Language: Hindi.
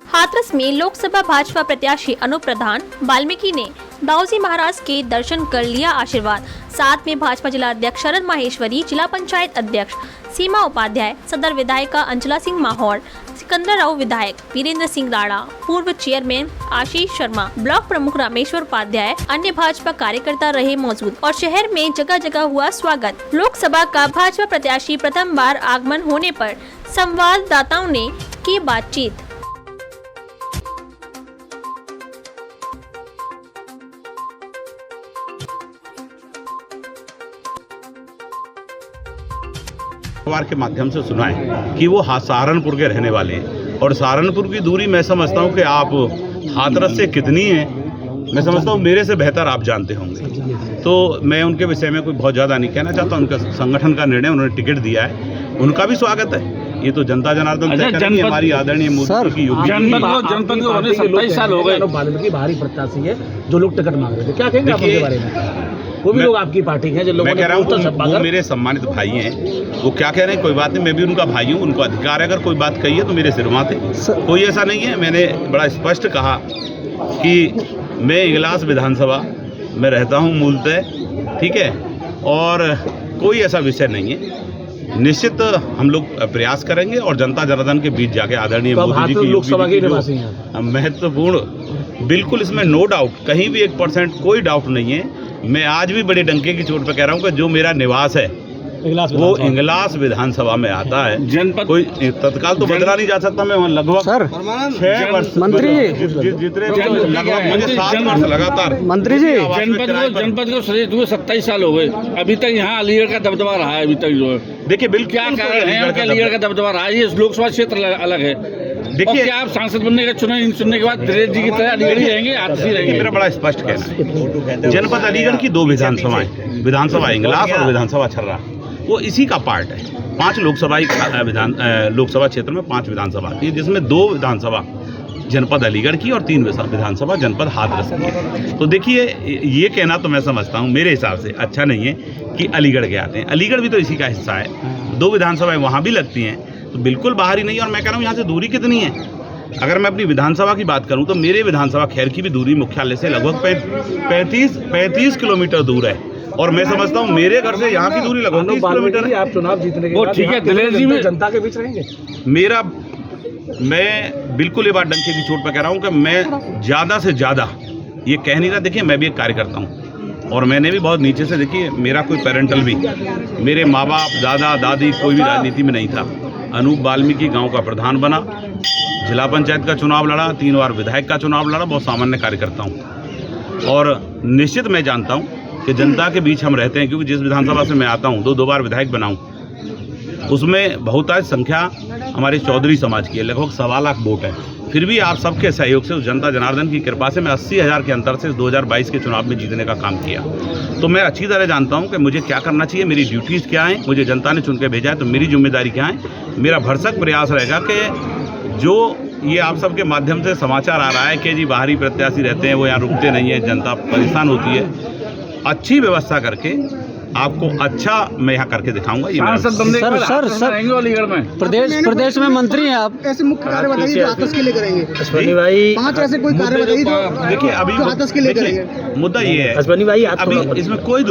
हाथरस में लोकसभा भाजपा प्रत्याशी अनूप प्रधान वाल्मीकि ने दाऊजी महाराज के दर्शन कर लिया आशीर्वाद। साथ में भाजपा जिला अध्यक्ष शरद माहेश्वरी, जिला पंचायत अध्यक्ष सीमा उपाध्याय, सदर विधायिका अंचला सिंह माहौर, सिकंदर राव विधायक, वीरेंद्र सिंह राणा, पूर्व चेयरमैन आशीष शर्मा, ब्लॉक प्रमुख रामेश्वर उपाध्याय, अन्य भाजपा कार्यकर्ता रहे मौजूद और शहर में जगह जगह हुआ स्वागत। लोकसभा का भाजपा प्रत्याशी प्रथम बार आगमन होने पर संवाददाताओं ने की बातचीत। के माध्यम से सुना है कि वो सहारनपुर के रहने वाले हैं और सहारनपुर की दूरी मैं समझता हूँ कि आप हाथरस से कितनी है, मैं समझता हूँ मेरे से बेहतर आप जानते होंगे। तो मैं उनके विषय में कोई बहुत ज़्यादा नहीं कहना चाहता। उनका संगठन का निर्णय, उन्होंने टिकट दिया है, उनका भी स्वागत है। ये तो जनता जनार्दन तय करेगी। हमारी आदरणीय मोदी की योगी जनपद को 27 साल हो गए, वाल्मीकि भारी प्रत्याशी है, जो लोग टिकट मांग रहे थे, क्या कहेंगे आप उनके बारे में? वो भी लोग आपकी पार्टी हैं, जो लोगों मैं कह रहा हूँ वो मेरे सम्मानित भाई हैं, वो क्या कह रहे हैं कोई बात नहीं, मैं भी उनका भाई हूँ, उनको अधिकार है। अगर कोई बात कही है तो मेरे सिर माथे, कोई ऐसा नहीं है। मैंने बड़ा स्पष्ट कहा कि मैं इगलास विधानसभा में रहता हूँ मूलतः, ठीक है, और कोई ऐसा विषय नहीं है। निश्चित हम लोग प्रयास करेंगे और जनता जनार्दन के बीच जाके आदरणीय मोदी जी की लोकसभा की महत्वपूर्ण, बिल्कुल इसमें नो डाउट, कहीं भी 1% कोई डाउट नहीं है। मैं आज भी बड़े डंके की चोट पर कह रहा हूँ कि जो मेरा निवास है वो इगलास विधानसभा में आता है। जनपद कोई तत्काल तो बदला नहीं जा सकता। मैं वहाँ लगभग 6 वर्ष मंत्री जितने लगभग मुझे 7 वर्ष लगातार मंत्री जी जनपद को शरीर हुए 27 साल हो गए, अभी तक यहाँ अलीगढ़ का दबदबा रहा है। अभी तक जो है देखिए बिल्कुल क्या कारण है कि अलीगढ़ का दबदबा रहा है। ये लोकसभा क्षेत्र अलग है। देखिए क्या आप सांसद बनने का चुनने के बाद दिनेश जी की तरह अलीगढ़ ही रहेंगे, हाथरस ही रहेंगे? मेरा बड़ा स्पष्ट कहना है, जनपद अलीगढ़ की 2 विधानसभाएं, विधानसभा इगलास और विधानसभा छर्रा, वो इसी का पार्ट है। 5 लोकसभा क्षेत्र में 5 विधानसभा आती है, जिसमें 2 विधानसभा जनपद अलीगढ़ की और 3 विधानसभा जनपद हाथरस की है। तो देखिए ये कहना तो मैं समझता हूँ मेरे हिसाब से अच्छा नहीं है कि अलीगढ़ के आते हैं। अलीगढ़ भी तो इसी का हिस्सा है, 2 विधानसभाएं वहाँ भी लगती हैं, तो बिल्कुल बाहर ही नहीं। और मैं कह रहा हूँ यहाँ से दूरी कितनी है, अगर मैं अपनी विधानसभा की बात करूँ तो मेरे विधानसभा खैर की भी दूरी मुख्यालय से लगभग 35 किलोमीटर दूर है, और मैं समझता हूँ मेरे घर से यहाँ की दूरी लगभग 30 किलोमीटर है। आप चुनाव जीतने के बाद ठीक है, दिनेश जी में जनता के बीच रहेंगे। मैं बिल्कुल ये बात डंके की चोट पर कह रहा हूँ कि मैं ज़्यादा से ज़्यादा ये कह नहीं रहा। देखिए मैं भी एक कार्यकर्ता हूँ और मैंने भी बहुत नीचे से, देखिए मेरा कोई पेरेंटल भी, मेरे माँ बाप दादा दादी कोई भी राजनीति में नहीं था। अनूप वाल्मीकि गांव का प्रधान बना, जिला पंचायत का चुनाव लड़ा, 3 बार विधायक का चुनाव लड़ा, बहुत सामान्य कार्यकर्ता हूँ। और निश्चित मैं जानता हूँ कि जनता के बीच हम रहते हैं, क्योंकि जिस विधानसभा से मैं आता हूँ 2 बार विधायक बना हूँ, उसमें बहुतायत संख्या हमारे चौधरी समाज की है, लगभग 1.25 लाख वोट है। फिर भी आप सबके सहयोग से, उस जनता जनार्दन की कृपा से मैं 80,000 के अंतर से 2022 के चुनाव में जीतने का काम किया। तो मैं अच्छी तरह जानता हूं कि मुझे क्या करना चाहिए, मेरी ड्यूटीज़ क्या हैं, मुझे जनता ने चुन के भेजा है तो मेरी जिम्मेदारी क्या है। मेरा भरसक प्रयास रहेगा कि जो ये आप सबके माध्यम से समाचार आ रहा है कि जी बाहरी प्रत्याशी रहते हैं, वो यहाँ रुकते नहीं है, जनता परेशान होती है, अच्छी व्यवस्था करके आपको अच्छा मैं यहाँ करके दिखाऊंगा। ये सर अलीगढ़ में प्रदेश में मंत्री हैं आप, ऐसे मुख्य कार्य बताइए जो हाथरस के लिए करेंगे। अश्वनी भाई 5 ऐसे कोई कार्य बताइए जो देखिए अभी हाथरस के लिए करेंगे। मुद्दा ये है, अश्वनी भाई अभी इसमें कोई